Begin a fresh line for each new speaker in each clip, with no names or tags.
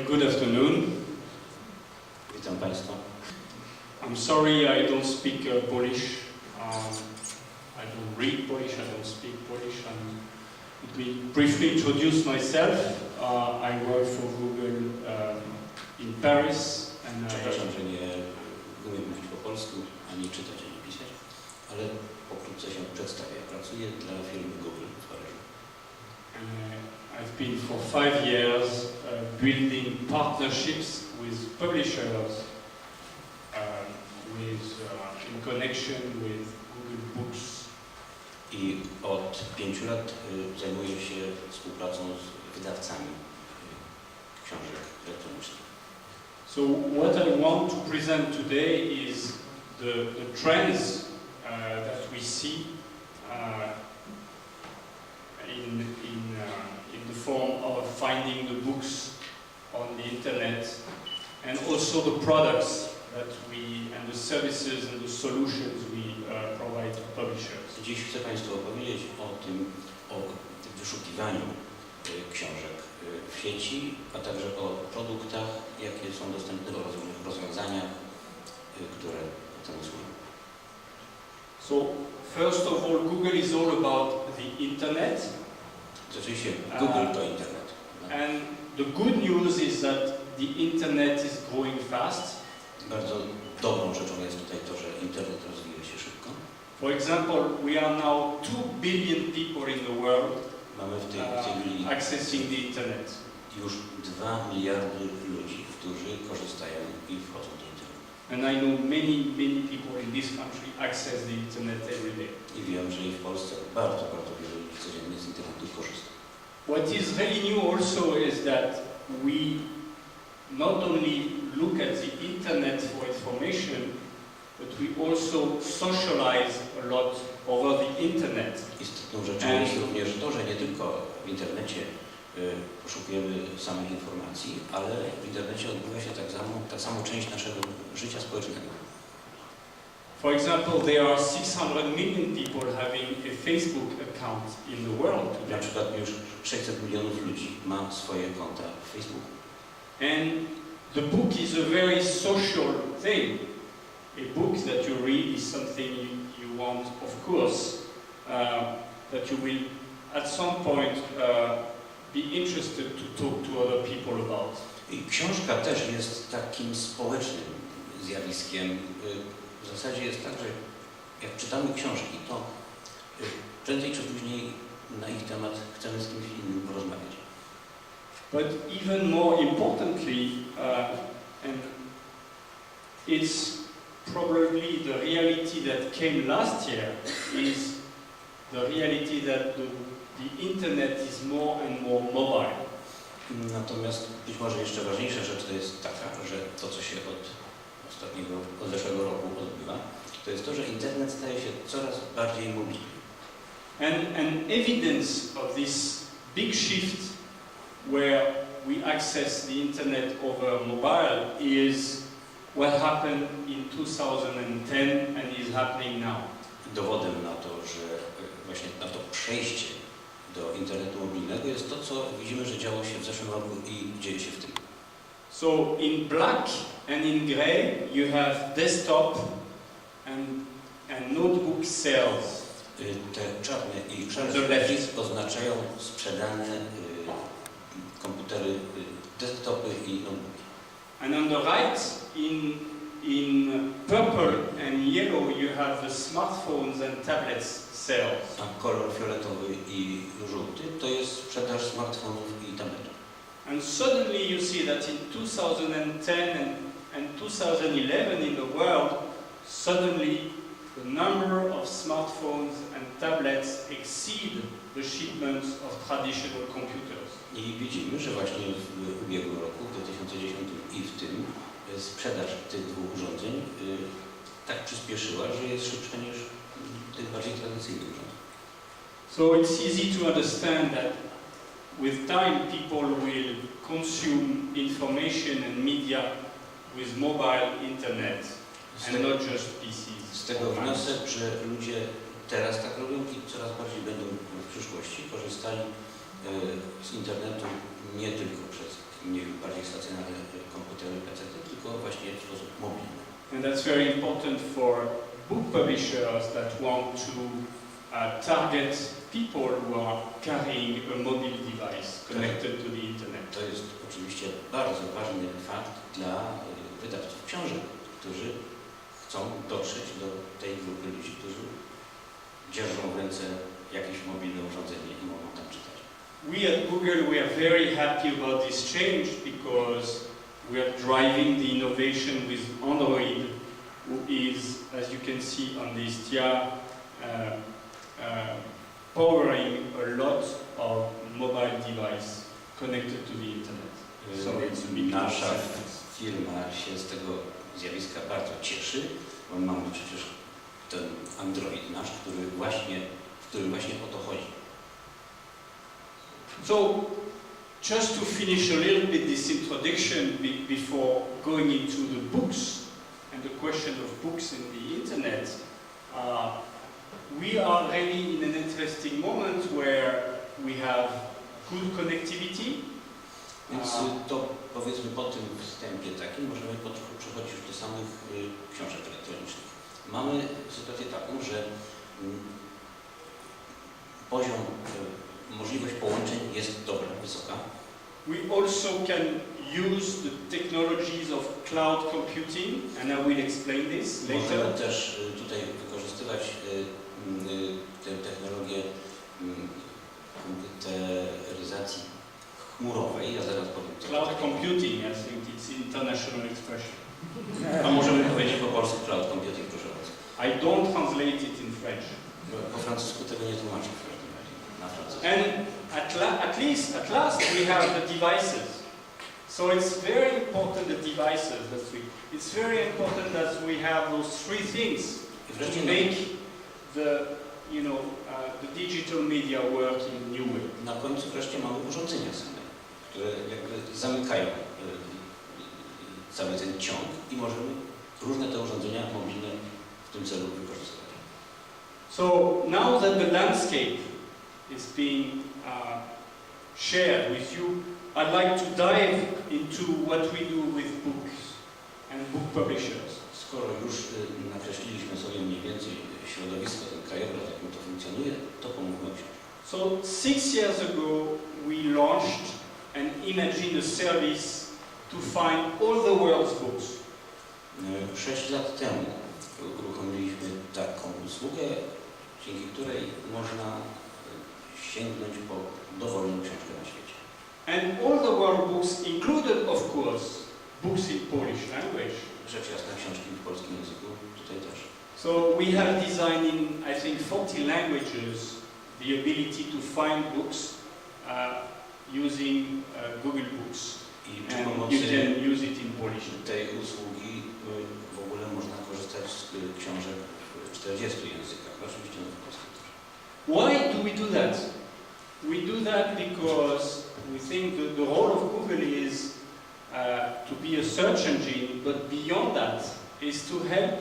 Good afternoon.
Witam Państwa.
I'm sorry I don't speak Polish. I don't read Polish, I don't speak Polish. Let me briefly introduce myself. I work for Google in Paris.
Przepraszam, że nie umiem mówić po polsku, ani czytać, ani pisać, ale pokrótce się przedstawię. Pracuję dla firmy Google w Paryżu.
I've been for 5 years building partnerships with publishers in connection with Google Books.
I od 5 lat zajmuję się współpracą z wydawcami książek elektronicznych.
So what I want to present today is the trends that we see in the form of finding the books on the internet, and also the products that and the services and the solutions we provide to publishers.
Dziś chcę Państwu opowiedzieć o wyszukiwaniu książek w sieci, a także o produktach, jakie są dostępne oraz różnych rozwiązaniach, które temu służą.
So first of all, Google is all about the internet.
Oczywiście Google to internet.
And the good news is that the internet is growing fast.
Bardzo dobrą rzeczą jest tutaj to, że internet rozwija się szybko.
For example, we are now 2 billion people in the world
Mamy w tej chwili
accessing the internet.
Już 2 miliardy ludzi, którzy korzystają i wchodzą do internetu.
And I know many people in this country access the internet every day.
I wiem, że i w Polsce bardzo wielu ludzi codziennie z internetu korzysta.
What is really new also is that we not only look at the internet for information, but we also socialize a lot over the internet.
Istotną rzeczą jest również to, że nie tylko w internecie poszukujemy samych informacji, ale w internecie odbywa się tak samo część naszego życia społecznego.
For example, there are 600 million people having a Facebook account in the world today.
Na przykład już 600 milionów ludzi ma swoje konta w Facebooku.
And the book is a very social thing. A book that you read is something you want, of course, that you will at some point be interested to talk to other people about.
I książka też jest takim społecznym zjawiskiem. W zasadzie jest tak, że jak czytamy książki, to prędzej czy później na ich temat chcemy z kimś innym porozmawiać.
But even more importantly, and it's probably the reality that came last year, is the reality that the internet is more and more mobile.
Natomiast być może jeszcze ważniejsza rzecz to jest taka, że to, co się od zeszłego roku odbywa, to jest to, że internet staje się coraz bardziej mobilny.
And evidence of this big shift where we access the internet over mobile is what happened in 2010 and is happening now.
Dowodem na to, że właśnie na to przejście do internetu mobilnego jest to, co widzimy, że działo się w zeszłym roku i dzieje się w tym.
So in black and in grey you have desktop and notebook sales.
Te czarne i szare oznaczają sprzedane komputery, desktopy i notebooki.
And on the right in purple and yellow you have the smartphones and tablets sales.
A kolor fioletowy i żółty to jest sprzedaż smartfonów i tabletów.
And suddenly you see that in 2010 and 2011 in the world, suddenly the number of smartphones and tablets exceed the shipments of traditional computers.
I widzimy, że właśnie w ubiegłym roku, w 2010 i w tym, sprzedaż tych dwóch urządzeń tak przyspieszyła, że jest szybsza niż tych bardziej tradycyjnych urządzeń.
So it's easy to understand that with time people will consume information and media with mobile internet and not just PCs.
Z tego wniosek, że ludzie teraz tak robią i coraz bardziej będą w przyszłości korzystali z internetu nie tylko przez nie bardziej stacjonarne komputery, PC, tylko właśnie w sposób mobilny.
And that's very important for book publishers that want to target people who are carrying a mobile device connected to the internet.
To jest oczywiście bardzo ważny fakt dla wydawców książek, którzy chcą dotrzeć do tej grupy ludzi, którzy dzierżą w ręce jakieś mobilne urządzenie i mogą tam czytać.
We at Google, we are very happy about this change because we are driving the innovation with Android, who is, as you can see on this diagram, powering a lot of mobile device connected to the internet. So it's a big
Nasza
success.
firma się z tego zjawiska bardzo cieszy, bo mamy przecież ten Android nasz, w którym właśnie o to chodzi.
So, just to finish a little bit this introduction before going into the books and the question of books and the internet, we are really in an interesting moment where we have good connectivity.
Więc to powiedzmy po tym wstępie takim możemy przechodzić już do samych książek elektronicznych. Mamy sytuację taką, że poziom, możliwość połączeń jest dobra, wysoka.
We also can use the technologies of cloud computing, and I will explain this later.
Możemy też tutaj wykorzystywać tę technologię komputeryzacji chmurowej. Ja zaraz powiem co.
Cloud computing, I think it's international expression.
A możemy powiedzieć po polsku cloud computing, proszę bardzo.
I don't translate it in French.
Po francusku tego nie tłumaczę w każdym razie. Na francusku.
And at last we have the devices. So it's very important, the devices. It's very important that we have those three things to make the digital media work in a new way.
Na końcu wreszcie mamy urządzenia same, które jakby zamykają cały ten ciąg i możemy różne te urządzenia mobilne w tym celu wykorzystywać.
So now that the landscape is being shared with you, I'd like to dive into what we do with books and book publishers.
Skoro już nakreśliliśmy sobie mniej więcej środowisko, ten krajobraz, w jakim to funkcjonuje, to pomówmy o książkach.
So 6 years ago we launched and imagined a service to find all the world's books.
6 lat temu uruchomiliśmy taką usługę, dzięki której można sięgnąć po dowolną książkę na świecie.
And all the world books included, of course, books in Polish language.
Rzecz jasna, książki w polskim języku tutaj też.
So we have designed in, I think, 40 languages the ability to find books using Google Books.
I przy
And
pomocy
you can use it in Polish.
tej usługi w ogóle można korzystać z książek w 40 językach, oczywiście w polskim też.
Why do we do that? We do that because we think that the role of Google is to be a search engine, but beyond that is to help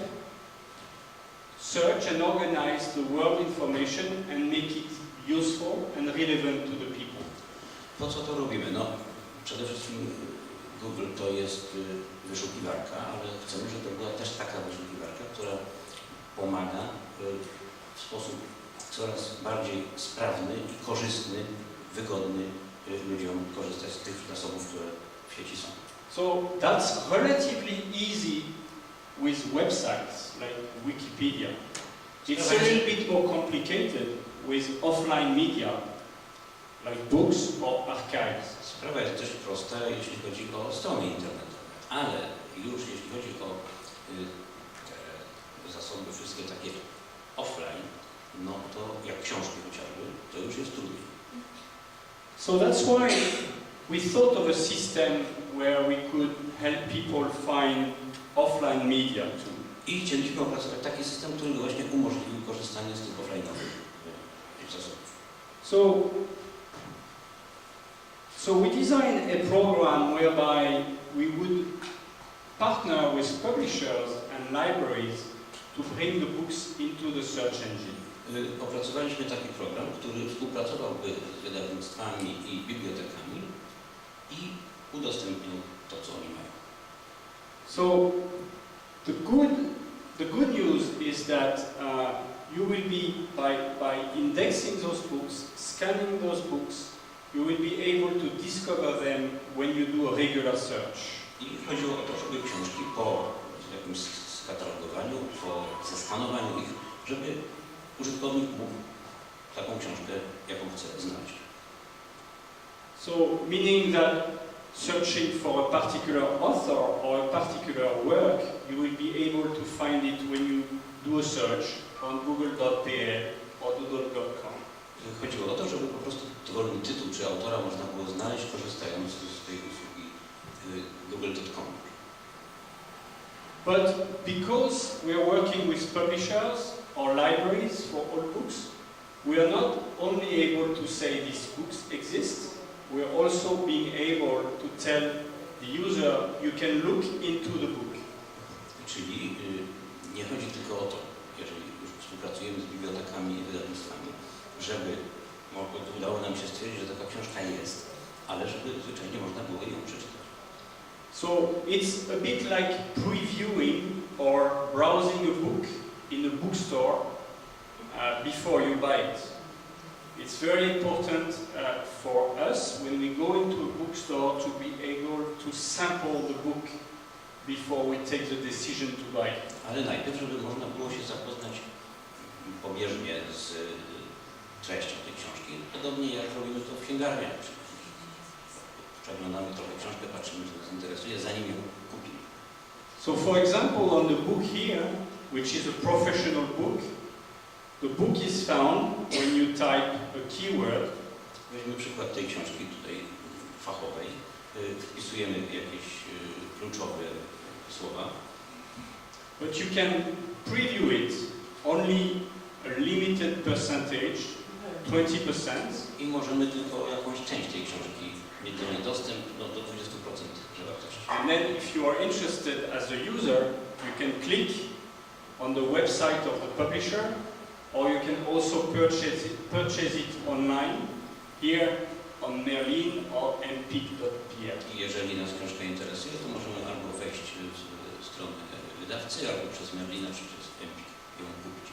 search and organize the world information and make it useful and relevant to the people.
Po co to robimy? No, przede wszystkim Google to jest wyszukiwarka, ale chcemy, żeby była też taka wyszukiwarka, która pomaga w sposób coraz bardziej sprawny i korzystny, wygodny ludziom korzystać z tych zasobów, które w sieci są.
So that's relatively easy with websites like Wikipedia. It's a little bit more complicated with offline media like books or archives.
Sprawa jest dość prosta, jeśli chodzi o strony internetowe, ale już jeśli chodzi o te zasoby wszystkie takie offline, no to jak książki chociażby, to już jest trudniej.
So that's why we thought of a system where we could help people find offline media too.
I chcieliśmy opracować taki system, który właśnie umożliwił korzystanie z tych offline'owych zasobów.
So we designed a program whereby we would partner with publishers and libraries to bring the books into the search engine.
Opracowaliśmy taki program, który współpracowałby z wydawnictwami i bibliotekami i udostępnią to, co oni mają.
So the good news is that you will be, by indexing those books, scanning those books, you will be able to discover them when you do a regular search.
I chodziło o to, żeby książki po jakimś skatalogowaniu, po zeskanowaniu ich, żeby użytkownik mógł taką książkę, jaką chce, znaleźć.
So, meaning that searching for a particular author or a particular work, you will be able to find it when you do a search on google.pl or google.com.
Chodziło o to, żeby po prostu dowolny tytuł czy autora można było znaleźć, korzystając z tej usługi google.com.
But because we are working with publishers or libraries for all books, we are not only able to say these books exist, we are also being able to tell the user you can look into the book.
Czyli nie chodzi tylko o to, jeżeli już współpracujemy z bibliotekami i wydawnictwami, żeby udało nam się stwierdzić, że taka książka jest, ale żeby zwyczajnie można było ją przeczytać.
So it's a bit like previewing or browsing a book in a bookstore before you buy it. It's very important for us when we go into a bookstore to be able to sample the book before we take the decision to buy it.
Ale najpierw, żeby można było się zapoznać pobieżnie z treścią tej książki, podobnie jak robimy to w księgarniach. Przeglądamy trochę książkę, patrzymy, co nas interesuje, zanim ją kupimy.
So for example, on the book here, which is a professional book, the book is found when you type a keyword.
Weźmy przykład tej książki tutaj fachowej. Wpisujemy jakieś kluczowe słowa.
But you can preview it only a limited percentage, 20%.
I możemy tylko jakąś część tej książki mieć do niej dostęp do 20% zawartości.
And then if you are interested as a user, you can click on the website of the publisher, or you can also purchase it online here on Merlin or mpik.pl.
I jeżeli nas książka interesuje, to możemy albo wejść w stronę wydawcy, albo przez Merlina, czy przez Empik ją kupić.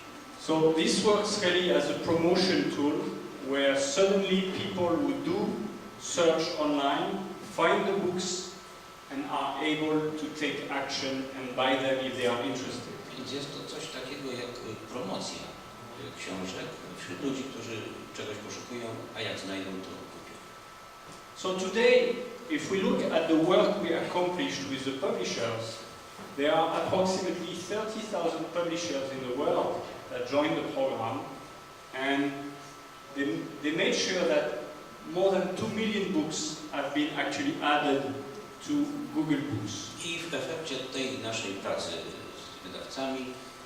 So this works really as a promotion tool where suddenly people who do search online find the books and are able to take action and buy them if they are interested.
Więc jest to coś takiego jak promocja książek wśród ludzi, którzy czegoś poszukują, a jak znajdą, to kupią.
So today, if we look at the work we accomplished with the publishers, there are approximately 30,000 publishers in the world that joined the program, and they made sure that more than 2 million books have been actually added to Google Books.
I w efekcie tej naszej pracy z wydawcami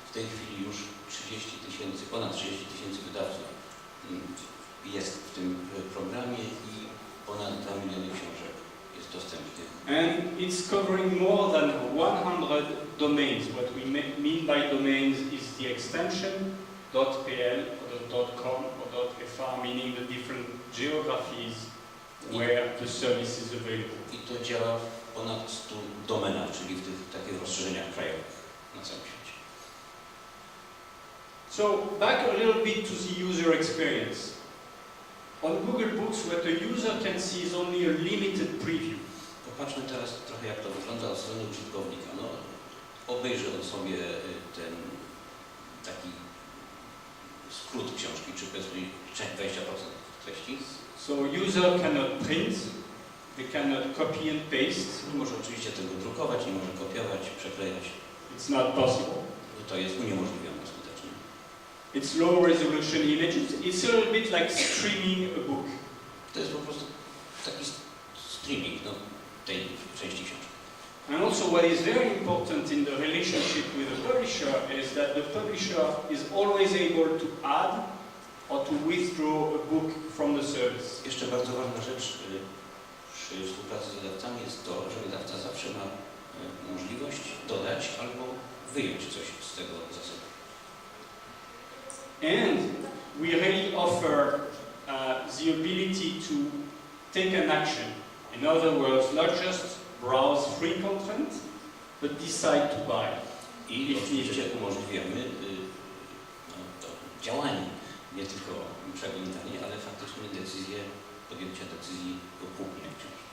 w tej chwili już ponad 30 tysięcy wydawców jest w tym programie i ponad 2 miliony książek jest dostępnych.
And it's covering more than 100 domains. What we mean by domains is the extension .pl or .com or .fr, meaning the different geographies where the service is available.
I to działa w ponad 100 domenach, czyli w tych takich rozszerzeniach krajowych na całym świecie.
So back a little bit to the user experience. On Google Books, what the user can see is only a limited preview.
Popatrzmy teraz trochę, jak to wygląda od strony użytkownika. No, obejrzy on sobie ten taki skrót książki, czy powiedzmy 20% treści.
So user cannot print, they cannot copy and paste.
Nie może oczywiście tego drukować, nie może kopiować, przeklejać.
It's not possible.
To jest uniemożliwione skutecznie.
It's low resolution images. It's a little bit like streaming a book.
To jest po prostu taki streaming tej części książki.
And also what is very important in the relationship with the publisher is that the publisher is always able to add or to withdraw a book from the service.
Jeszcze bardzo ważna rzecz przy współpracy z wydawcami jest to, że wydawca zawsze ma możliwość dodać albo wyjąć coś z tego zasobu.
And we really offer the ability to take an action In other words, not just browse free content, but decide to buy.
I oczywiście umożliwiamy to działanie, nie tylko przeglądanie, ale faktycznie podjęcie decyzji o kupnie książki.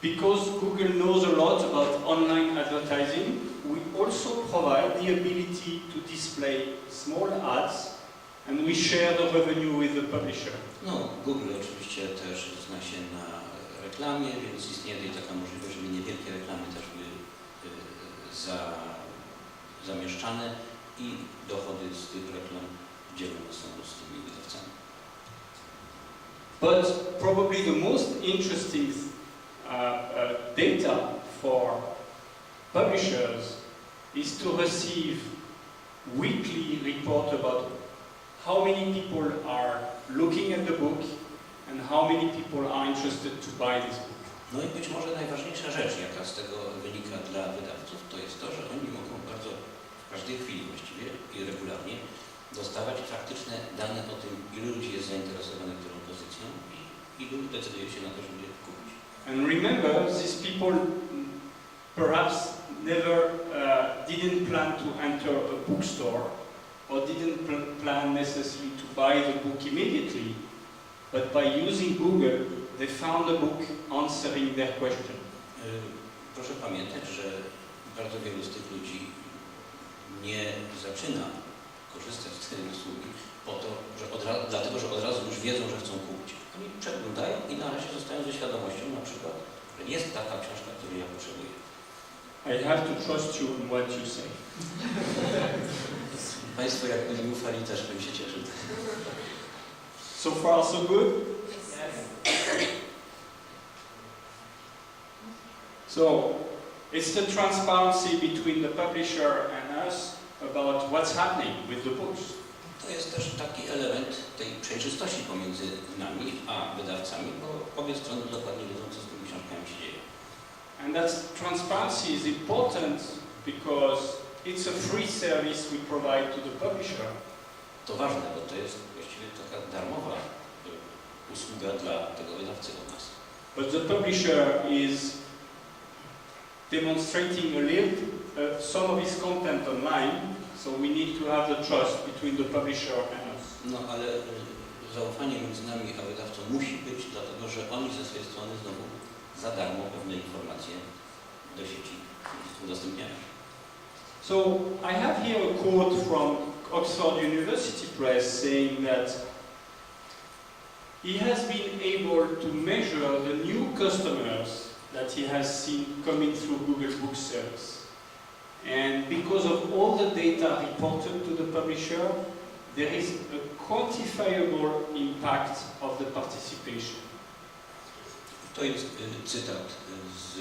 Because Google knows a lot about online advertising, we also provide the ability to display small ads and we share the revenue with the publisher.
No, Google oczywiście też zna się na reklamie, więc istnieje tutaj taka możliwość, żeby niewielkie reklamy też były zamieszczane i dochody z tych reklam dzielone są z tymi wydawcami.
But probably the most interesting data for publishers is to receive weekly report about how many people are looking at the book and how many people are interested to buy this book.
No i być może najważniejsza rzecz, jaka z tego wynika dla wydawców, to jest to, że oni mogą bardzo w każdej chwili właściwie i regularnie dostawać faktyczne dane o tym, ilu ludzi jest zainteresowanych którą pozycją i ilu decyduje się na to, żeby je kupić.
And remember, these people perhaps never didn't plan to enter a bookstore or didn't plan necessarily to buy the book immediately, but by using Google, they found a book answering their question.
Proszę pamiętać, że bardzo wielu z tych ludzi nie zaczyna korzystać z tej usługi po to, że dlatego, że od razu już wiedzą, że chcą kupić. Oni przeglądają i na razie zostają ze świadomością na przykład, że jest taka książka, której ja potrzebuję.
I have to trust you in what you say.
Państwo jakby mi ufali, też bym się cieszył.
So far, so good? So, it's the transparency between the publisher and us about what's happening with the books.
To jest też taki element tej przejrzystości pomiędzy nami a wydawcami, bo obie strony dokładnie wiedzą, co z tymi książkami się dzieje.
And that transparency is important because it's a free service we provide to the publisher.
To ważne, bo to jest właściwie taka darmowa usługa dla tego wydawcy od nas.
But the publisher is demonstrating some of his content online, so we need to have the trust between the publisher and us.
No ale zaufanie między nami a wydawcą musi być, dlatego że oni ze swojej strony znowu za darmo pewne informacje do sieci udostępniają.
So I have here a quote from Oxford University Press saying that he has been able to measure the new customers that he has seen coming through Google Book Service. And because of all the data reported to the publisher, there is a quantifiable impact of the participation.
To jest cytat z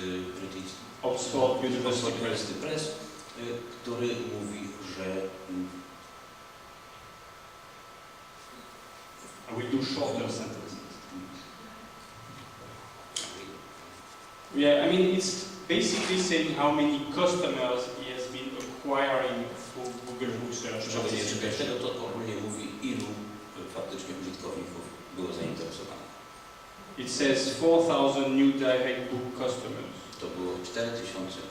Oxford University
Press, który mówi, że
I will do shorter sentences. Yeah, I mean, it's basically saying how many customers he has been acquiring through Google Book Search.
Żeby nie czytać tego, to ogólnie mówi, ilu faktycznie użytkowników było zainteresowanych.
It says 4,000 new direct book customers.
To było 4,000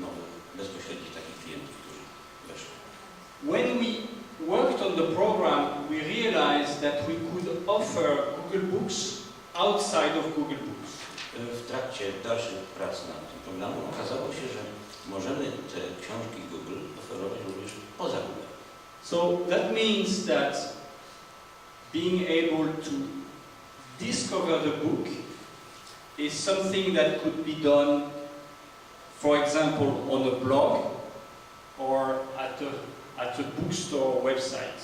nowych, bezpośrednich takich klientów, którzy weszli.
When we worked on the program, we realized that we could offer Google Books outside of Google Books.
W trakcie dalszych prac nad tym programem okazało się, że możemy te książki Google oferować również poza Google.
So that means that being able to discover the book is something that could be done, for example, on a blog or at a bookstore website.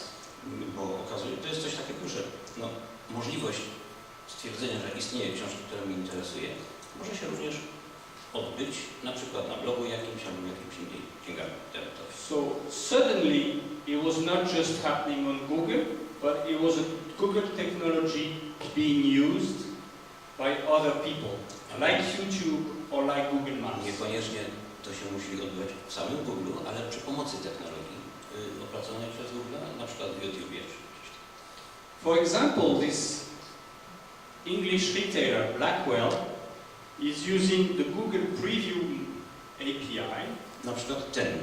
Bo okazuje, to jest coś takiego, że możliwość stwierdzenia, że istnieje książka, która mnie interesuje, może się również odbyć na przykład na blogu jakimś albo jakimś innej księgarni internetowej.
So suddenly it was not just happening on Google, but it was a Google technology being used by other people, like YouTube or like Google Maps.
Niekoniecznie to się musi odbywać w samym Google, ale przy pomocy technologii opracowanej przez Google, na przykład w YouTube.
For example, this English retailer, Blackwell, is using the Google Preview API.
Na przykład ten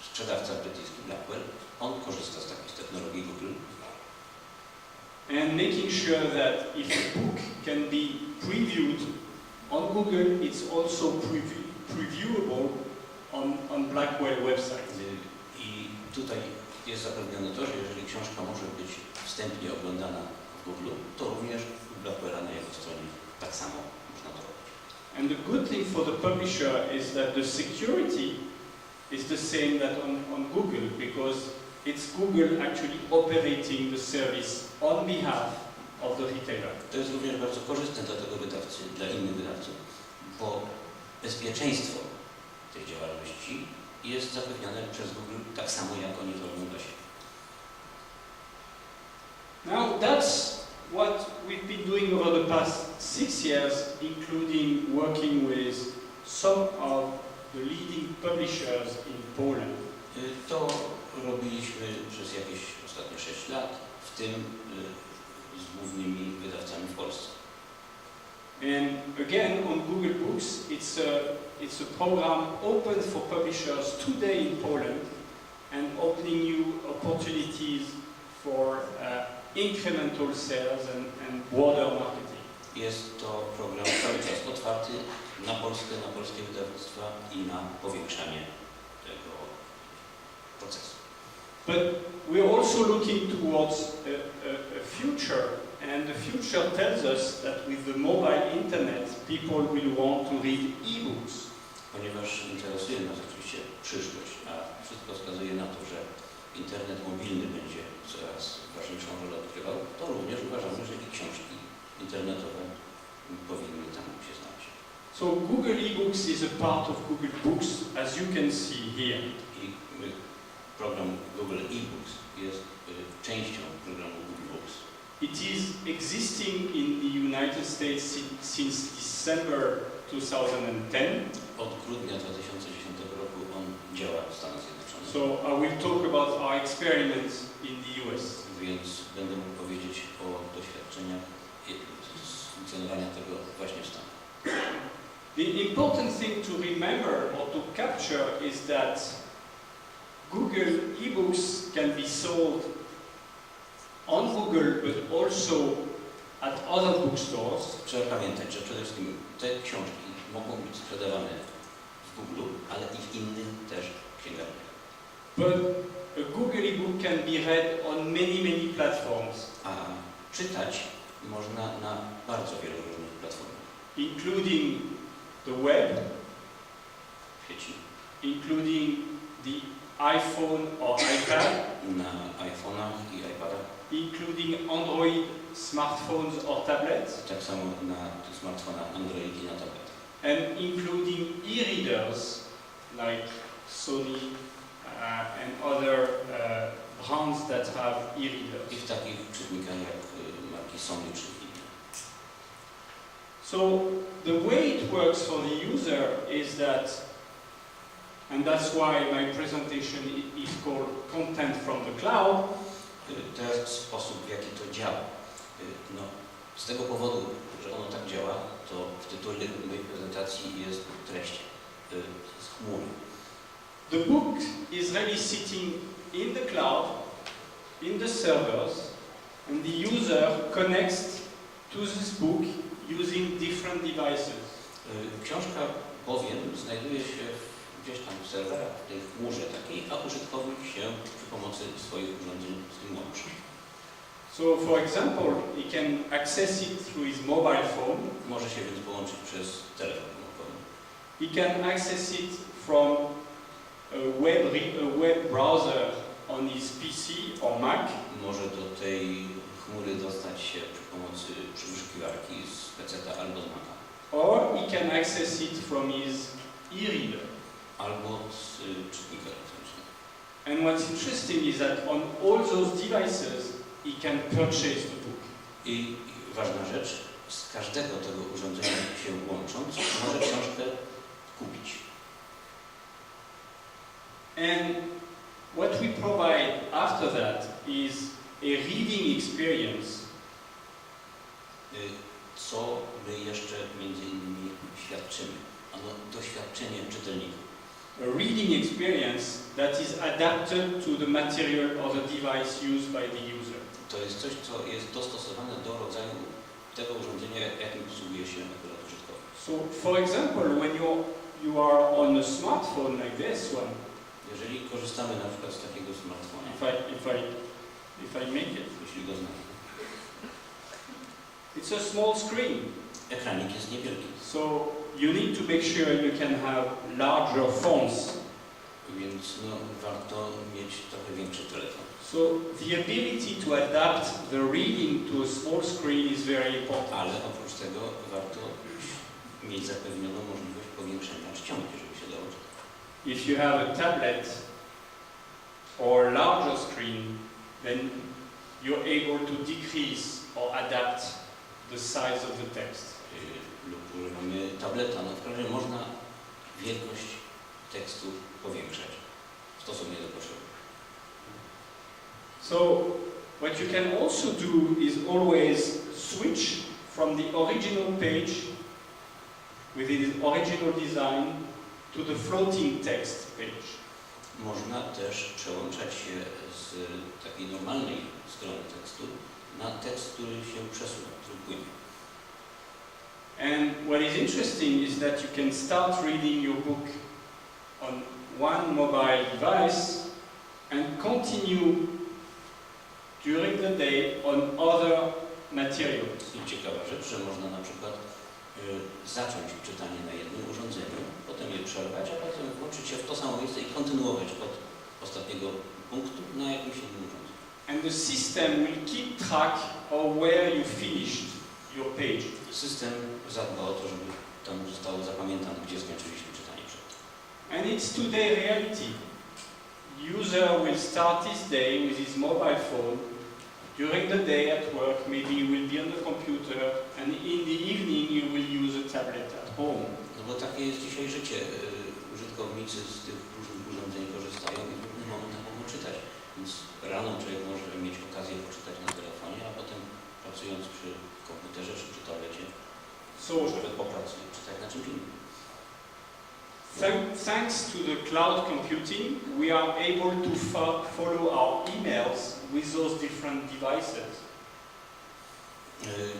sprzedawca brytyjski Blackwell, on korzysta z takiej technologii Google.
And making sure that if a book can be previewed on Google, it's also previewable on Blackwell website.
I tutaj jest zapewnione to, że jeżeli książka może być wstępnie oglądana w Google, to również u Blackwella na jego stronie tak samo można to robić.
And the good thing for the publisher is that the security is the same that on Google, because it's Google actually operating the service on behalf of the retailer.
To jest również bardzo korzystne dla tego wydawcy, dla innych wydawców, bo bezpieczeństwo tej działalności jest zapewnione przez Google tak samo, jak oni to robią dla siebie.
Now that's what we've been doing over the past 6 years, including working with some of the leading publishers in Poland.
To robiliśmy przez jakieś ostatnie 6 lat, w tym z głównymi wydawcami w Polsce.
And again, on Google Books, it's a program open for publishers today in Poland and opening new opportunities for incremental sales and broader marketing.
Jest to program cały czas otwarty na Polskę, na polskie wydawnictwa i na powiększanie tego procesu.
But we're also looking towards a future, and the future tells us that with the mobile internet, people will want to read e-books.
Ponieważ interesuje nas oczywiście przyszłość, a wszystko wskazuje na to, że internet mobilny będzie coraz ważniejszą rolę odgrywał, to również uważamy, że i książki internetowe powinny tam się znaleźć.
So Google eBooks is a part of Google Books, as you can see here.
I program Google eBooks jest częścią programu Google Books.
It is existing in the United States since December 2010.
Od grudnia 2010 roku on działa w Stanach Zjednoczonych.
So I will talk about our experiments in the US.
Więc będę mógł powiedzieć o doświadczeniach z funkcjonowania tego właśnie w Stanach.
The important thing to remember or to capture is that Google eBooks can be sold on Google, but also at other bookstores.
Trzeba pamiętać, że przede wszystkim te książki mogą być sprzedawane w Google, ale i w innych też księgarniach.
But a Google ebook can be read on many platforms.
A czytać można na bardzo wielu różnych platformach.
Including the web,
W sieci,
including the iPhone or iPad,
na iPhone'ach i iPadach,
including Android smartphones or tablets,
tak samo na smartfonach Android i na tablet.
and including e-readers like Sony and other brands that have e-readers.
I w takich czytnikach jak marki Sony czy inne.
So the way it works for the user is that, and that's why my presentation is called Content from the Cloud.
To jest sposób, w jaki to działa. No, z tego powodu, że ono tak działa, to w tytule mojej prezentacji jest treść z chmury.
The book is really sitting in the cloud, in the servers, and the user connects to this book using different devices.
Książka bowiem znajduje się gdzieś tam w serwerach, w tej chmurze takiej, a użytkownik się przy pomocy swoich urządzeń z tym łączy.
So, for example, he can access it through his mobile phone.
Może się więc połączyć przez telefon komórkowy.
He can access it from a web browser on his PC or Mac.
Może do tej chmury dostać się przy pomocy wyszukiwarki z PC-a albo z Maca.
Or he can access it from his e-reader.
Albo z czytnika elektronicznego.
And what's interesting is that on all those devices, he can purchase the book.
I ważna rzecz, z każdego tego urządzenia się łącząc, może książkę kupić.
And what we provide after that is a reading experience.
co my jeszcze między innymi świadczymy? Ano doświadczenie czytelnika.
A reading experience that is adapted to the material or the device used by the user.
To jest coś, co jest dostosowane do rodzaju tego urządzenia, jakim posługuje się akurat użytkownik.
So, for example, when you are on a smartphone like this one,
Jeżeli korzystamy na przykład z takiego smartfona,
if I make it,
jeśli go znamy,
it's a small screen.
ekranik jest niewielki,
So you need to make sure you can have larger phones.
więc no, warto mieć trochę większy telefon.
So the ability to adapt the reading to a small screen is very important.
Ale oprócz tego warto mieć zapewnioną możliwość powiększenia czcionki, żeby się dało czytać.
If you have a tablet or larger screen, then you're able to decrease or adapt the size of the text.
Lub używamy tableta, no w każdym razie można wielkość tekstu powiększać stosownie do potrzeby.
So what you can also do is always switch from the original page with its original design to the floating text page.
Można też przełączać się z takiej normalnej strony tekstu na tekst, który się przesuwa, który płynie.
And what is interesting is that you can start reading your book on one mobile device and continue during the day on other materials.
I ciekawa rzecz, że można na przykład zacząć czytanie na jednym urządzeniu, potem je przerwać, a potem włączyć się w to samo miejsce i kontynuować od ostatniego punktu na jakimś innym urządzeniu.
And the system will keep track of where you finished your page.
System zadba o to, żeby tam zostało zapamiętane, gdzie skończyliśmy czytanie przed.
And it's today reality. User will start his day with his mobile phone. During the day at work, maybe you will be on the computer, and in the evening you will use a tablet at home.
No bo takie jest dzisiaj życie. Użytkownicy z tych różnych urządzeń korzystają i w różnych momentach mogą czytać. Więc rano człowiek może mieć okazję poczytać na telefonie, a potem pracując przy komputerze czy przy tablecie, może po pracy czytać na czymś innym.
Thanks to the cloud computing, we are able to follow our emails with those different devices.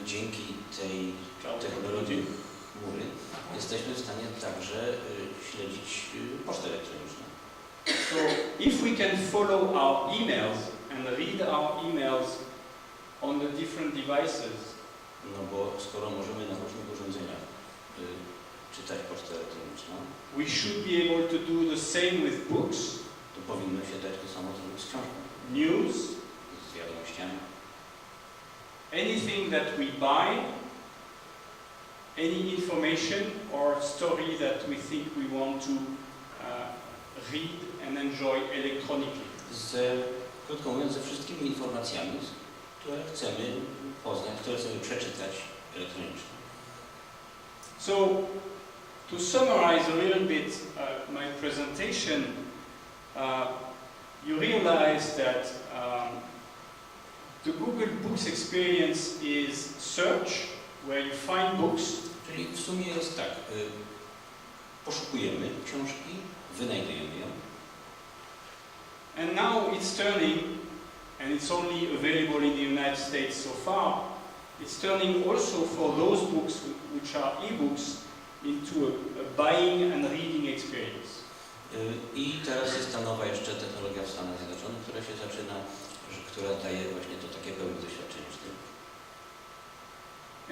Dzięki tej technologii chmury jesteśmy w stanie także śledzić pocztę elektroniczną.
So if we can follow our emails and read our emails on the different devices,
no bo skoro możemy na różnych urządzeniach czytać pocztę elektroniczną,
we should be able to do the same with books,
to powinno się dać to samo zrobić z książką,
news,
z wiadomościami.
Anything that we buy, any information or story that we think we want to read and enjoy electronically.
Krótko mówiąc, ze wszystkimi informacjami, które chcemy poznać, które chcemy przeczytać elektronicznie.
So, to summarize a little bit my presentation, you realize that the Google Books experience is search, where you find books.
Czyli w sumie jest tak, poszukujemy książki, wynajdujemy ją.
And now it's turning, and it's only available in the United States so far, it's turning also for those books which are e-books into a buying and reading experience.
I teraz jest ta nowa jeszcze technologia w Stanach Zjednoczonych, która się zaczyna, która daje właśnie to takie pełne doświadczenie z tym.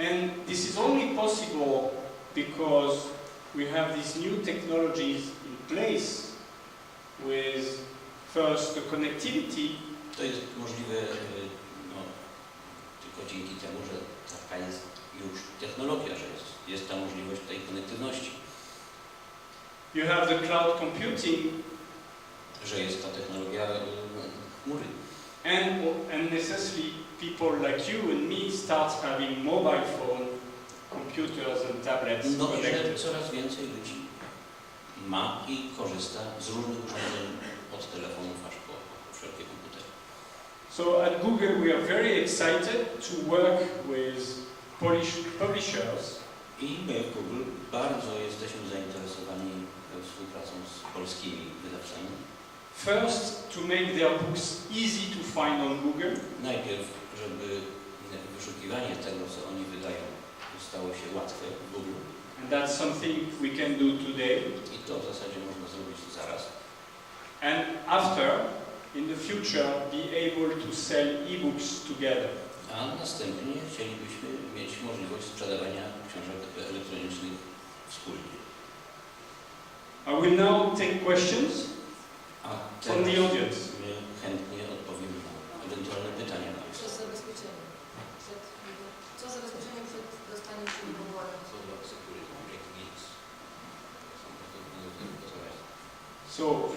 And this is only possible because we have these new technologies in place with first the connectivity.
To jest możliwe tylko dzięki temu, że taka jest już technologia, że jest ta możliwość tej konektywności.
You have the cloud computing,
że jest ta technologia chmury.
And necessarily people like you and me start having mobile phone, computers and tablets.
No i że coraz więcej ludzi ma i korzysta z różnych urządzeń od telefonów aż po wszelkie komputery.
So at Google we are very excited to work with Polish publishers
I my w Google bardzo jesteśmy zainteresowani współpracą z polskimi wydawcami.
first to make their books easy to find on Google,
Najpierw, żeby wyszukiwanie tego, co oni wydają, stało się łatwe w Google.
and that's something we can do today.
I to w zasadzie można zrobić zaraz.
And after, in the future, be able to sell e-books together.
A następnie chcielibyśmy mieć możliwość sprzedawania książek elektronicznych wspólnie.
I will now take questions
A
from the
teraz
audience.
my chętnie odpowiemy na ewentualne pytania.
Przez zabezpieczenie. Co zabezpieczenie przed dostaniem czynnego władzy?
So,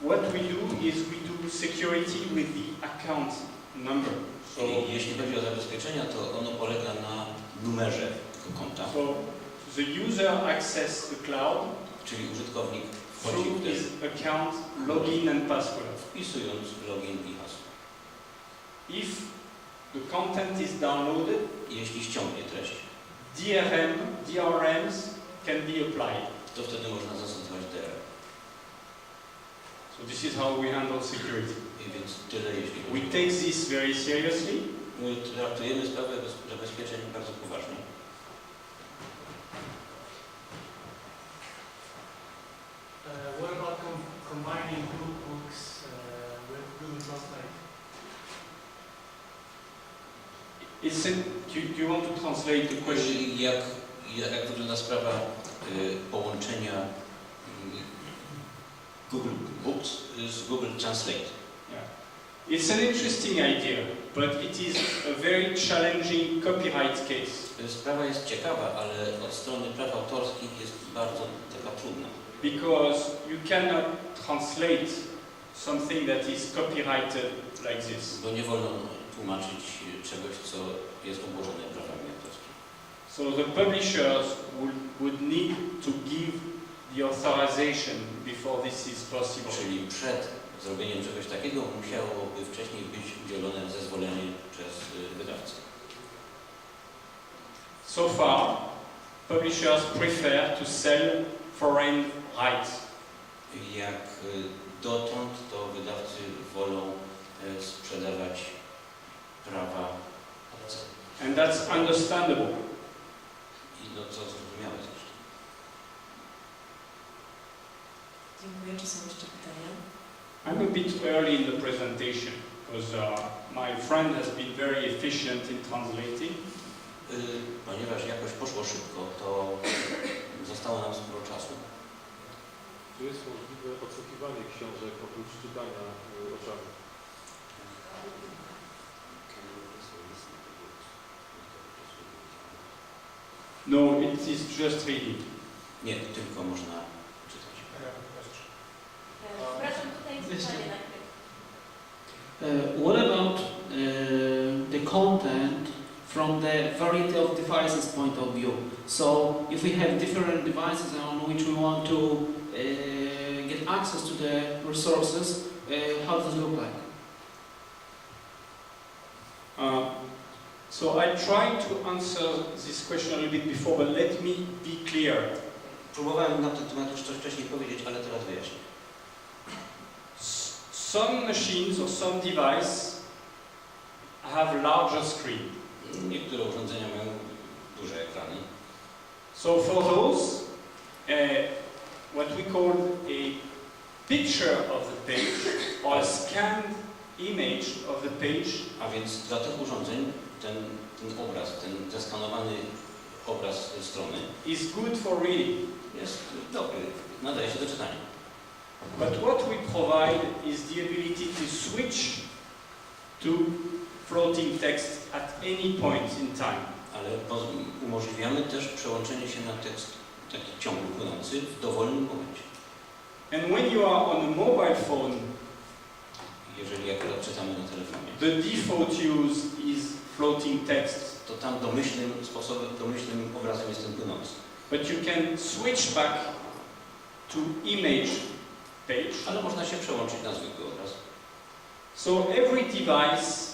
what we do is we do security with the account number.
I jeśli chodzi o zabezpieczenia, to ono polega na numerze tego konta.
So, the user access the cloud
Czyli użytkownik wchodzi
through
w
his
ten,
account, login and password.
wpisując login i hasło.
If the content is downloaded,
Jeśli ściągnie treść,
DRMs can be applied.
to wtedy można zastosować DRM.
So this is how we handle security.
I więc tyle, jeśli
We
chodzi
take this very seriously.
My traktujemy sprawę zabezpieczeń bardzo poważnie.
What about combining group books with Google Translate?
Do you want to translate the question?
Jak wygląda sprawa połączenia Google Books z Google Translate?
Yeah. It's an interesting idea, but it is a very challenging copyright case.
Sprawa jest ciekawa, ale od strony praw autorskich jest bardzo taka trudna.
Because you cannot translate something that is copyrighted like this.
Bo nie wolno tłumaczyć czegoś, co jest obłożone prawami autorskimi.
So the publishers would need to give the authorization before this is possible.
Czyli przed zrobieniem czegoś takiego musiałoby wcześniej być udzielone zezwolenie przez wydawcę.
So far, publishers prefer to sell foreign rights.
Jak dotąd, to wydawcy wolą sprzedawać prawa obce.
And that's understandable.
I no co zrozumiałe zresztą.
Dziękuję. Czy są jeszcze pytania?
I'm a bit early in the presentation because my friend has been very efficient in translating.
Ponieważ jakoś poszło szybko, to zostało nam sporo czasu.
Czy jest możliwe odsłuchiwanie książek oprócz czytania oczami?
No, it is just reading.
Nie, tylko można czytać.
Przepraszam, tutaj jest pytanie najpierw.
What about the content from the variety of devices point of view? So, if we have different devices on which we want to get access to the resources, how does it look like?
So I tried to answer this question a little bit before, but let me be clear.
Próbowałem na ten temat już coś wcześniej powiedzieć, ale teraz wyjaśnię.
Some machines or some devices have larger screen.
Niektóre urządzenia mają duże ekrany.
So for those, what we call a picture of the page or a scanned image of the page.
A więc dla tych urządzeń ten obraz, ten zeskanowany obraz strony
is good for reading.
jest dobry, nadaje się do czytania.
But what we provide is the ability to switch to floating text at any point in time.
Ale umożliwiamy też przełączenie się na tekst taki ciągły, płynący w dowolnym momencie.
And when you are on a mobile phone,
Jeżeli akurat czytamy na telefonie,
the default use is floating text.
to tam domyślnym sposobem, domyślnym obrazem jest ten płynący.
But you can switch back to image page.
Ale można się przełączyć na zwykły obraz.
So every device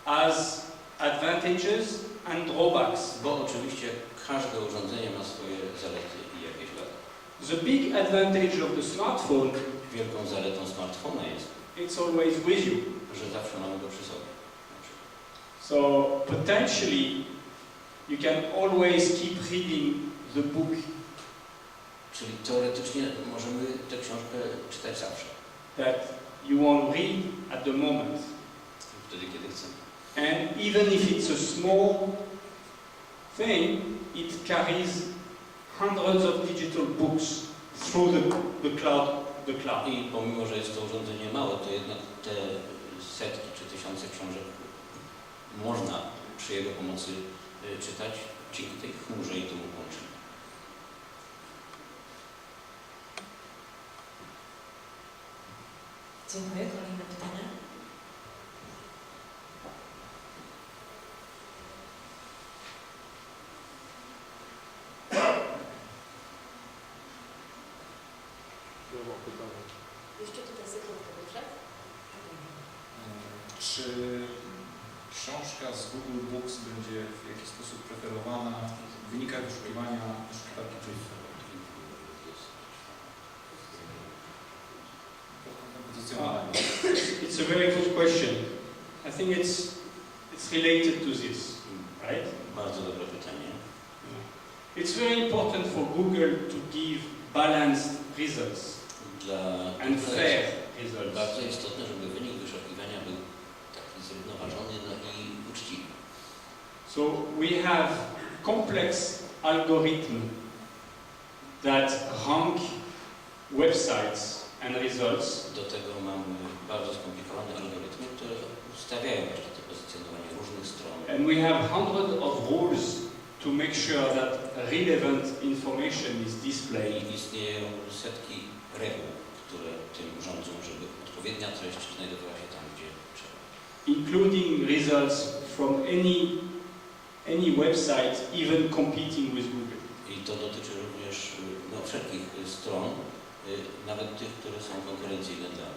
has advantages and drawbacks.
Bo oczywiście każde urządzenie ma swoje zalety i jakieś wady.
The big advantage of the smartphone,
Wielką zaletą smartfona jest,
it's always with you.
że zawsze mamy go przy sobie.
So potentially you can always keep reading the book.
Czyli teoretycznie możemy tę książkę czytać zawsze,
That you want to read at the moment.
wtedy kiedy chcemy.
And even if it's a small thing, it carries hundreds of digital books through the cloud.
I pomimo, że jest to urządzenie małe, to jednak te setki czy tysiące książek można przy jego pomocy czytać dzięki tej chmurze i temu połączeniu.
Dziękuję. Kolejne pytanie.
Ja mam pytanie.
Jeszcze tutaj sekundkę, dobrze?
Czy książka z Google Books będzie w jakiś sposób preferowana w wynikach wyszukiwania wyszukiwarki Google?
It's a very good question. I think it's related to this, right?
Bardzo dobre pytanie.
It's very important for Google to give balanced results
Dla
and
Google'a
fair
jest
results.
bardzo istotne, żeby wynik wyszukiwania był taki zrównoważony i uczciwy.
So we have complex algorithms that rank websites and results.
Do tego mamy bardzo skomplikowane algorytmy, które ustawiają właśnie to pozycjonowanie różnych stron.
And we have hundreds of rules to make sure that relevant information is displayed.
I istnieją setki reguł, które tym rządzą, żeby odpowiednia treść znajdowała się tam, gdzie trzeba.
Including results from any website, even competing with Google.
I to dotyczy również wszelkich stron, nawet tych, które są konkurencyjne dla.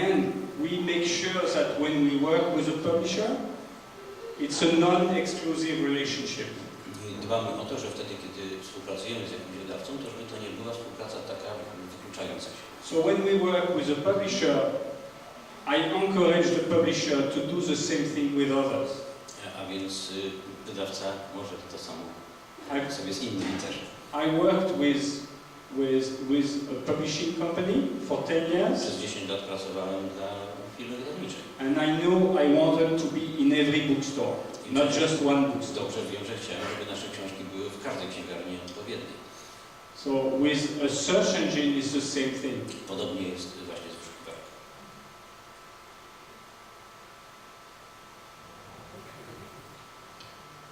And we make sure that when we work with a publisher, it's a non-exclusive relationship.
I dbamy o to, że wtedy, kiedy współpracujemy z jakimś wydawcą, to żeby to nie była współpraca taka wykluczająca się.
So when we work with a publisher, I encourage the publisher to do the same thing with others.
A więc wydawca może to samo sobie z innymi też.
I worked with a publishing company for 10 years.
Przez 10 lat pracowałem dla firmy wydawniczej.
And I knew I wanted to be in every bookstore, not just one bookstore.
Dobrze wiem, że chciałem, żeby nasze książki były w każdej księgarni odpowiedniej.
So with a search engine is the same thing.
Podobnie jest właśnie z wyszukiwarką.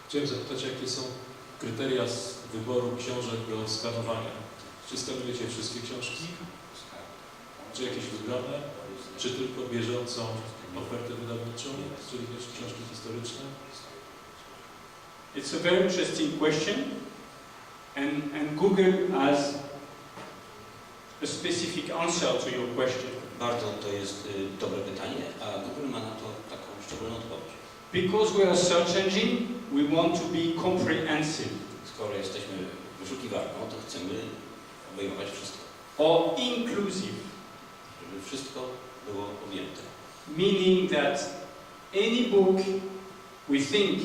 Chciałem zapytać, jakie są kryteria wyboru książek do skanowania? Czy skanujecie wszystkie książki? Czy jakieś wybrane? Czy tylko bieżącą ofertę wydawniczą, czyli też książki historyczne?
It's a very interesting question, and Google has a specific answer to your question.
Bardzo to jest dobre pytanie, a Google ma na to taką szczególną odpowiedź.
Because we are a search engine, we want to be comprehensive.
Skoro jesteśmy wyszukiwarką, to chcemy obejmować wszystko.
Or inclusive,
Żeby wszystko było objęte.
meaning that any book we think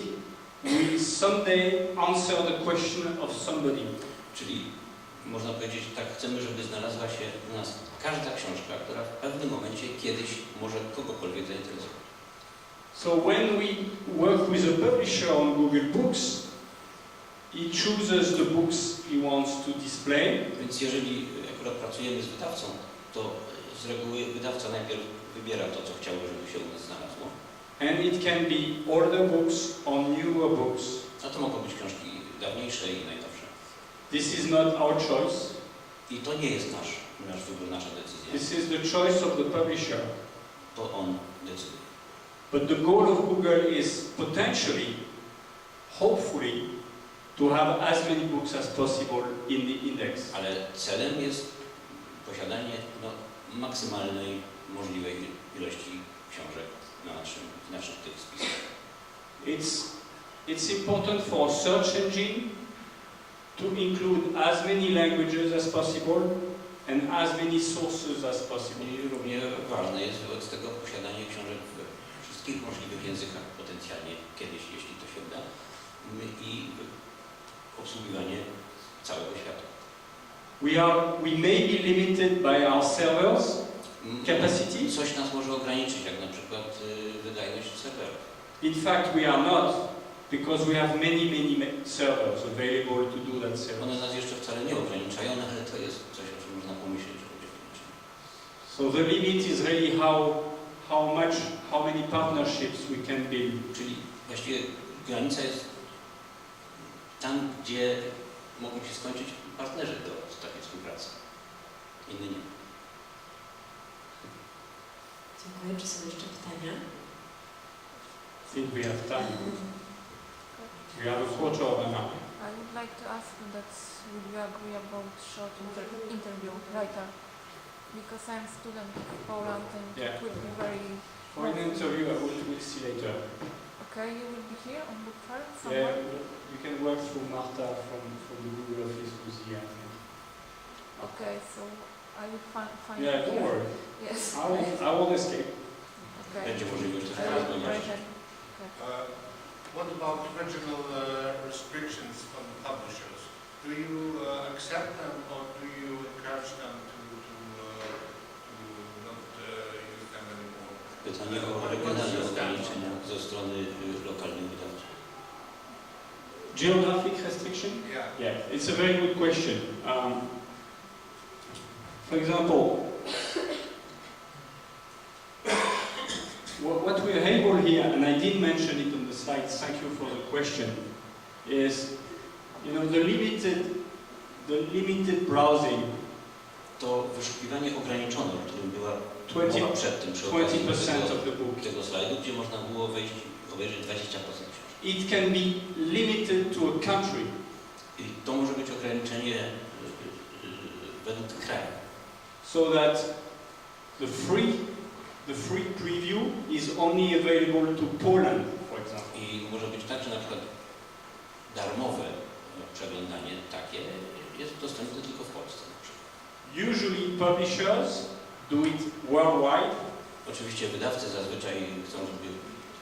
will someday answer the question of somebody.
Czyli można powiedzieć tak, chcemy, żeby znalazła się u nas każda książka, która w pewnym momencie kiedyś może kogokolwiek zainteresować.
So when we work with a publisher on Google Books, he chooses the books he wants to display.
Więc jeżeli akurat pracujemy z wydawcą, to z reguły wydawca najpierw wybiera to, co chciałby, żeby się u nas znalazło.
And it can be older books or newer books.
A to mogą być książki dawniejsze i najnowsze.
This is not our choice.
I to nie jest nasz wybór, nasza decyzja.
This is the choice of the publisher.
To on decyduje.
But the goal of Google is potentially, hopefully, to have as many books as possible in the index.
Ale celem jest posiadanie maksymalnej możliwej ilości książek w naszych tych spiskach.
it's important for a search engine to include as many languages as possible and as many sources as possible.
I równie ważne jest wobec tego posiadanie książek we wszystkich możliwych językach potencjalnie kiedyś, jeśli to się uda, i obsługiwanie całego świata.
We may be limited by our servers capacity.
Coś nas może ograniczyć, jak na przykład wydajność serwerów.
In fact, we are not, because we have many servers available to do that service.
One nas jeszcze wcale nie ograniczają, no ale to jest coś, o czym można pomyśleć, że będzie ograniczone.
So the limit is really how many partnerships we can build.
Czyli właściwie granica jest tam, gdzie mogą się skończyć partnerzy do takiej współpracy. Inny nie.
Dziękuję. Czy są jeszcze pytania?
I think we have time. We have a quarter of an hour.
I would like to ask you that would you agree about short interview writer? Because I'm student of Poland and
Yeah.
it would be very...
For an interview, I will see later.
Okay, you will be here on book fair
Yeah,
somewhere?
you can work through Marta from the Google office who's here. I think.
Okay, so I will find
Yeah,
you
don't
here.
worry.
Yes.
I won't escape.
Okay.
Będzie możliwość też
I will be
porozmawiać.
present. Okay.
What about regional restrictions from the publishers? Do you accept them or do you encourage them to not use them anymore?
Pytanie o regionalne ograniczenia ze strony lokalnych wydawców.
Geographic restriction?
Yeah.
Yeah, it's a very good question. For example, what we are able here, and I did mention it on the slides, thank you for the question, is the limited browsing.
To wyszukiwanie ograniczone, o którym była
20%
mowa przedtem przy okazji
of the book.
tego slajdu, gdzie można było wejść, obejrzeć 20% książki.
It can be limited to a country.
I to może być ograniczenie według kraju.
So that the free preview is only available to Poland, for example.
I może być tak, że na przykład darmowe przeglądanie takie jest dostępne tylko w Polsce. Na przykład.
Usually publishers do it worldwide.
Oczywiście wydawcy zazwyczaj chcą, żeby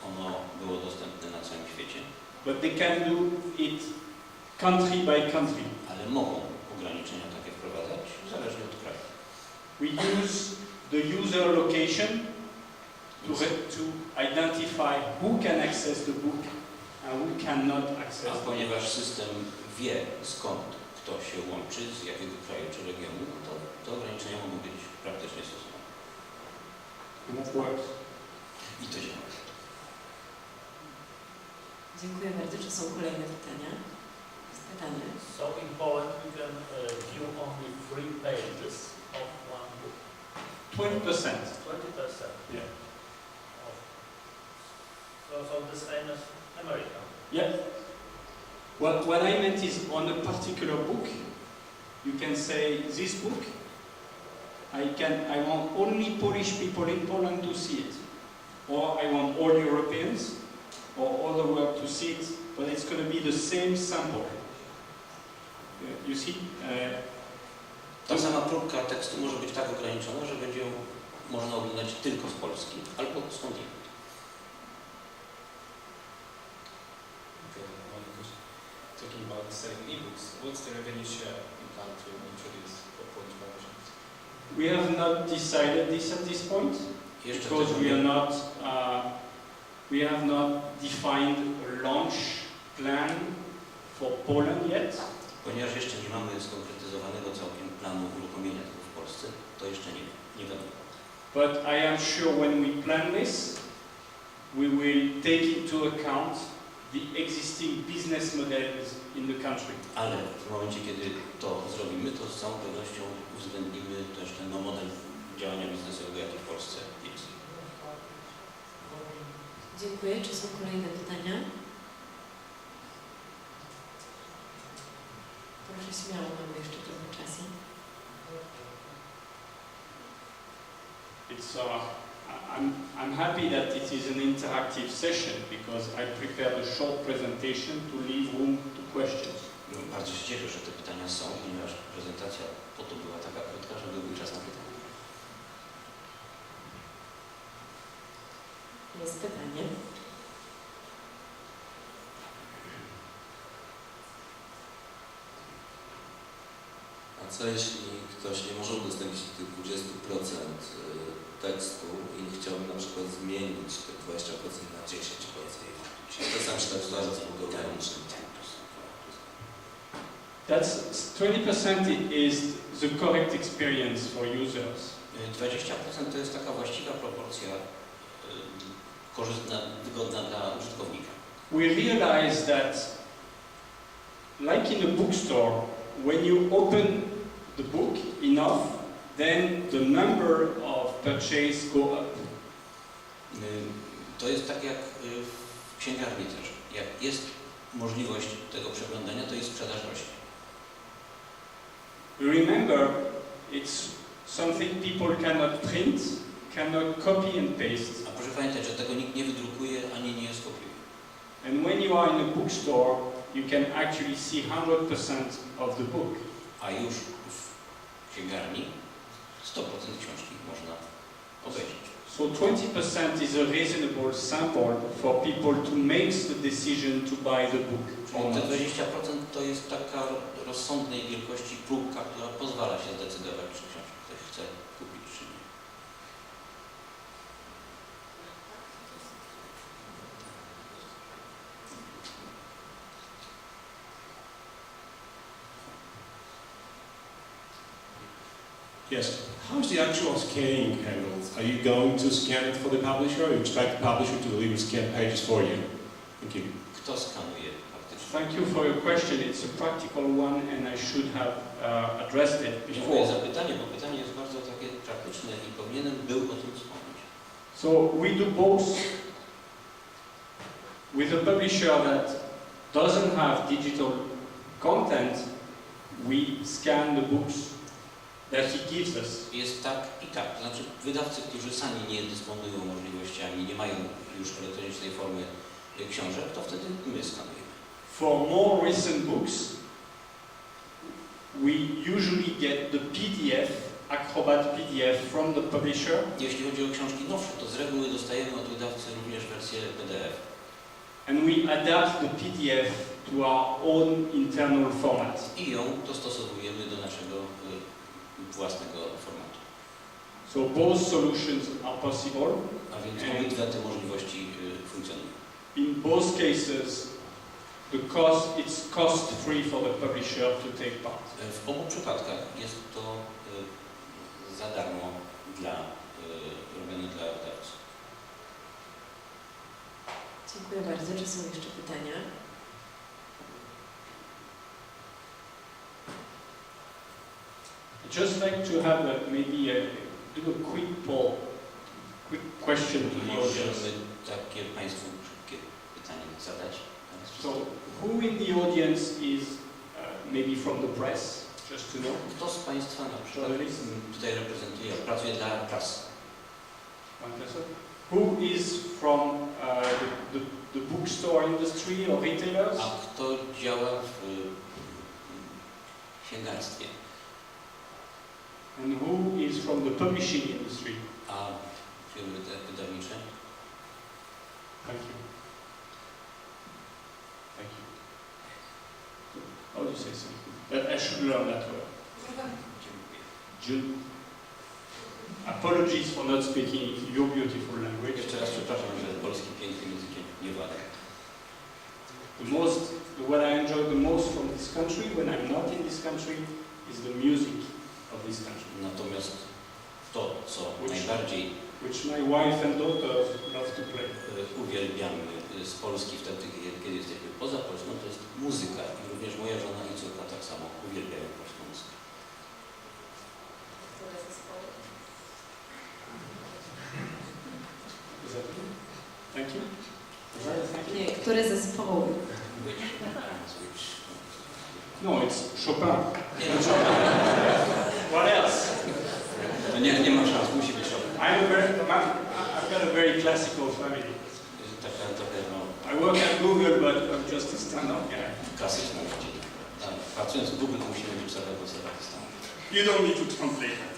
ono było dostępne na całym świecie.
But they can do it country by country.
Ale mogą ograniczenia takie wprowadzać, zależnie od kraju.
We use the user location to identify who can access the book and who cannot access
A
the book.
ponieważ system wie, skąd kto się łączy, z jakiego kraju czy regionu, no to te ograniczenia mogą być praktycznie stosowane.
And that works.
I to działa.
Dziękuję bardzo. Czy są kolejne pytania? Jest pytanie.
So in Poland we can view only 3 pages of one book.
20%.
20%.
Yeah.
So the same as America.
Yeah. What I meant is on a particular book, you can say this book, I want only Polish people in Poland to see it. Or I want all Europeans or all the world to see it, but it's going to be the same sample. You see?
Ta sama próbka tekstu może być tak ograniczona, że będzie ją można oglądać tylko z Polski albo skądinąd.
Talking about selling e-books, what's the revenue share you plan to introduce for Polish publishers?
We have not decided this at this point
Jeszcze
because
tego
we
nie-
are not. We have not defined a launch plan for Poland yet.
Ponieważ jeszcze nie mamy skonkretyzowanego całkiem planu uruchomienia tego w Polsce, to jeszcze nie wiadomo.
But I am sure when we plan this, we will take into account the existing business models in the country.
Ale w momencie, kiedy to zrobimy, to z całą pewnością uwzględnimy też ten model działania biznesowego, jaki w Polsce jest.
Dziękuję. Czy są kolejne pytania? Proszę śmiało, mamy jeszcze trochę czasu.
It's I'm happy that it is an interactive session because I prepared a short presentation to leave room to questions.
Bardzo się cieszę, że te pytania są, ponieważ prezentacja po to była taka krótka, żeby był czas na pytania.
Jest pytanie.
A co jeśli ktoś nie może udostępnić tych 20% tekstu i chciałby na przykład zmienić te 20% na 10%? To sam czytać zaraz ograniczeń.
That's 20% is the correct experience for users.
20% to jest taka właściwa proporcja, korzystna, wygodna dla użytkownika.
We realize that, like in a bookstore, when you open the book enough, then the number of purchase go up.
To jest tak jak w księgarni też. Jak jest możliwość tego przeglądania, to jest sprzedaż rośnie.
Remember, it's something people cannot print, cannot copy and paste.
A proszę pamiętać, że tego nikt nie wydrukuje ani nie skopiuje.
And when you are in a bookstore, you can actually see 100% of the book.
A już w księgarni 100% książki można obejrzeć.
So 20% is a reasonable sample for people to make the decision to buy the book.
Czyli te 20% to jest taka rozsądnej wielkości próbka, która pozwala się zdecydować, czy książkę ktoś chce kupić, czy nie.
Yes. How is the actual scanning handled? Are you going to scan it for the publisher, or you expect the publisher to deliver scanned pages for you? Thank you.
Kto skanuje faktycznie?
Thank you for your question. It's a practical one and I should have addressed it
Dziękuję
before.
za pytanie, bo pytanie jest bardzo takie praktyczne i powinienem był o tym wspomnieć.
So we do both with a publisher that doesn't have digital content. We scan the books that he gives us.
Jest tak i tak. To znaczy wydawcy, którzy sami nie dysponują możliwościami, nie mają już elektronicznej formy książek, to wtedy my skanujemy.
For more recent books, we usually get the PDF, Acrobat PDF from the publisher.
Jeśli chodzi o książki nowsze, to z reguły dostajemy od wydawcy również wersję PDF.
And we adapt the PDF to our own internal format.
I ją dostosowujemy do naszego własnego formatu.
So both solutions are possible.
A więc obydwie te możliwości funkcjonują.
In both cases, it's cost-free for the publisher to take part.
W obu przypadkach jest to za darmo robione dla wydawcy.
Dziękuję bardzo. Czy są jeszcze pytania?
I'd just like to have do a quick poll, quick question to the audience.
Możemy takie Państwu szybkie pytanie zadać.
So, who in the audience is maybe from the press, just to know?
Kto z Państwa na przykład tutaj reprezentuje, pracuje dla prasy?
One person. Who is from the bookstore industry or retailers?
A kto działa w księgarstwie?
And who is from the publishing industry?
A firmy wydawnicze?
Thank you. Thank you. How do you say something? I should learn that word. Dziękuję. Apologies for not speaking your beautiful language.
Jeszcze raz przepraszam, że polskim pięknym językiem nie władam.
What I enjoy the most from this country, when I'm not in this country, is the music of this country.
Natomiast to, co najbardziej
which my wife and daughters love to play.
Uwielbiamy z Polski wtedy, kiedy jesteśmy poza Polską, to jest muzyka. I również moja żona i córka tak samo uwielbiają polską muzykę.
Thank you.
Nie, które zespoły?
No, it's Chopin.
Nie, no Chopin.
What else?
To nie ma szans, musi być Chopin.
I'm classical family.
Taka trochę, no,
I work at Google, but I'm just a stand-up guy.
klasyczna rodzina. Pracując w Google musimy być trochę konserwatystami.
You don't need to translate.